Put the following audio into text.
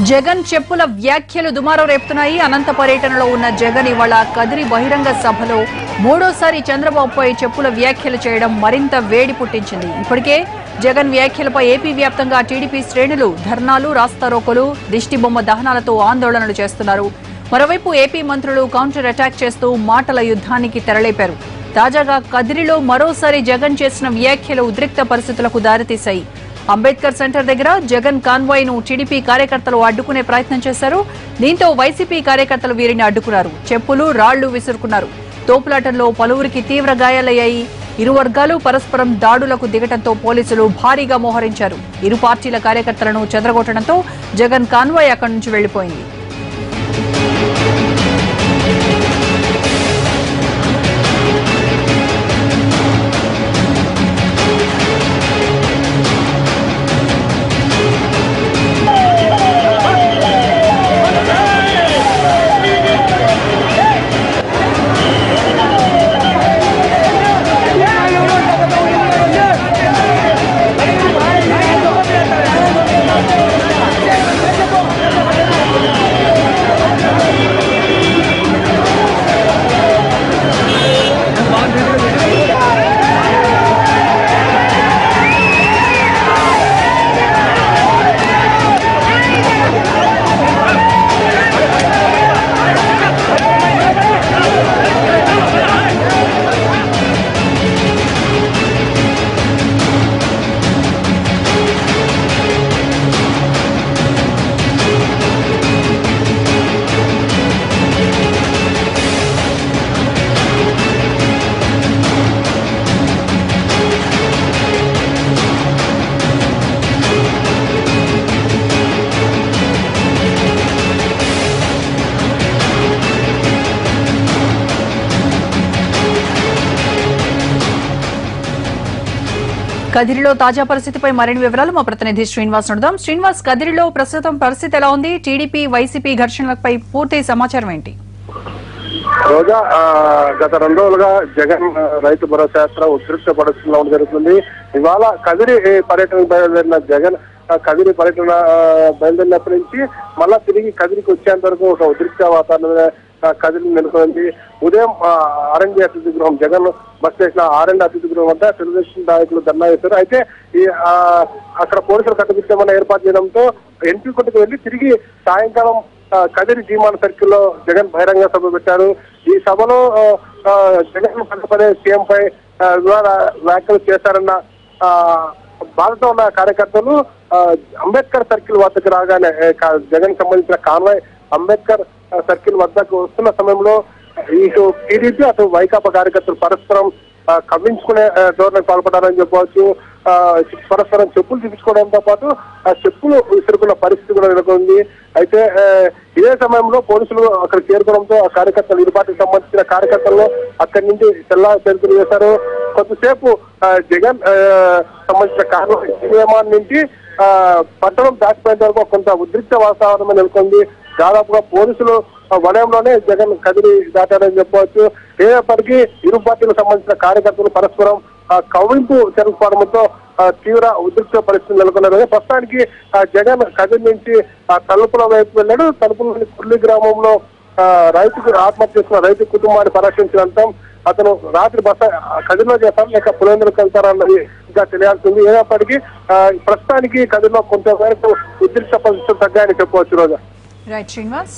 జగన్ చెప్పుల వ్యాఖ్యలు దుమారం రేపుతున్నాయి. అనంత పర్యటనలో ఉన్న జగన్ ఇవాళ కదిరి బహిరంగ సభలో మూడోసారి చంద్రబాబుపై చెప్పుల వ్యాఖ్యలు చేయడం మరింత వేడి పుట్టించింది. ఇప్పటికే జగన్ వ్యాఖ్యలపై ఏపీ వ్యాప్తంగా టీడీపీ శ్రేణులు ధర్నాలు, రాస్తారోకోలు, దిష్టిబొమ్మ దహనాలతో ఆందోళనలు చేస్తున్నారు. మరోవైపు ఏపీ మంత్రులు కౌంటర్ అటాక్ చేస్తూ మాటల యుద్ధానికి తెరలేపారు. తాజాగా కదిరిలో మరోసారి జగన్ చేసిన వ్యాఖ్యలు ఉద్రిక్త పరిస్థితులకు దారితీశాయి. అంబేద్కర్ సెంటర్ దగ్గర జగన్ కాన్వాయ్ ను టీడీపీ కార్యకర్తలు అడ్డుకునే ప్రయత్నం చేశారు. దీంతో వైసీపీ కార్యకర్తలు వీరిని అడ్డుకున్నారు. చెప్పులు, రాళ్లు విసురుకున్నారు. తోపులాటల్లో పలువురికి తీవ్ర గాయాలయ్యాయి. ఇరు వర్గాలు పరస్పరం దాడులకు దిగటంతో పోలీసులు భారీగా మోహరించారు. ఇరు పార్టీల కార్యకర్తలను చెదరగొట్టడంతో జగన్ కాన్వాయ్ అక్కడి నుంచి వెళ్లిపోయింది. కదిరిలో తాజా పరిస్థితిపై మరిన్ని వివరాలు మా ప్రతినిధి శ్రీనివాస్ అడుగుదాం. శ్రీనివాస్, కదిరిలో ప్రస్తుతం పరిస్థితి ఎలా ఉంది? టీడీపీ వైసీపీ ఘర్షణలపై పూర్తి సమాచారం ఏంటి? రోజా, గత 2 రోజులుగా జగన్ రైతు భరోసా యాత్ర ఉధృత పడుతుండడం జరుగుతుంది. ఇవాళ కదిరి పర్యటనకు బయలుదేరిన జగన్ కదిరి పర్యటన బయలుదేరినప్పటి నుంచి మళ్ళా తిరిగి కదిరికి వచ్చేంత వరకు ఒక ఉద్రిక్త వాతావరణం కదిరి నెలకొంది. ఉదయం ఆర్ఎండ్బి అతిథి గృహం, జగన్ బస్ స్టేషన్ ఆర్ఎండ్ అతిథి గృహం వద్ద తెలుగుదేశం నాయకులు ధర్నా చేశారు. అయితే అక్కడ పోలీసులు కట్టుదిట్టమని ఏర్పాటు చేయడంతో ఎంపీ కొట్టుకు వెళ్లి తిరిగి సాయంకాలం కదిరి జీమాన్ సర్కిల్ లో జగన్ బహిరంగ సభ పెట్టారు. ఈ సభలో జగన్ పదే సీఎం పై వ్యాఖ్యలు చేశారన్న బాధతో ఉన్న కార్యకర్తలు అంబేద్కర్ సర్కిల్ వద్దకు రాగానే జగన్ సంబంధించిన కాన్వాయ్ అంబేద్కర్ సర్కిల్ వద్దకు వస్తున్న సమయంలో ఇటు టీడీపీ అటు వైకాపా కార్యకర్తలు పరస్పరం కవ్వించుకునే ధోరణికి పాల్పడారని చెప్పవచ్చు. పరస్పరం చెప్పులు చూపించుకోవడంతో పాటు ఆ చెప్పులు విసురుకున్న పరిస్థితి కూడా నెలకొంది. అయితే ఇదే సమయంలో పోలీసులు అక్కడ చేరుకోవడంతో ఆ కార్యకర్తలు, ఇరు పార్టీకి సంబంధించిన కార్యకర్తలను అక్కడి నుంచి తెరుకులు చేశారు. కొంతసేపు జగన్ సంబంధించిన కార్యక్రమాన్ని నుంచి పట్టణం దాటిపోయేంత వరకు కొంత ఉద్రిక్త వాతావరణం నెలకొంది. దాదాపుగా పోలీసులు వలయంలోనే జగన్ కదిరి దాటారని చెప్పవచ్చు. ఏదప్పటికీ ఇరు పార్టీలకు సంబంధించిన కార్యకర్తలు పరస్పరం కవ్వింపు జరుపుకోవడంతో తీవ్ర ఉద్రిక్త పరిస్థితులు నెలకొన్నారు. ప్రస్తుతానికి జగన్ కదిరి నుంచి తలుపుల వైపు వెళ్ళాడు. తలుపులోని కుర్లి గ్రామంలో రైతుకు ఆత్మహత్య చేసిన రైతు కుటుంబాన్ని పరామర్శించినంతం అతను రాత్రి బస కదిరిలో చేస్తారా లేక పులివెందులకు వెళ్తారన్నది ఇంకా తెలియాల్సింది. ఏదప్పటికీ ప్రస్తుతానికి కదిరిలో కొంతవరకు ఉద్రిక్త పరిస్థితులు తగ్గాయని చెప్పవచ్చు. రోజా. రైట్ శ్రీనివాస్.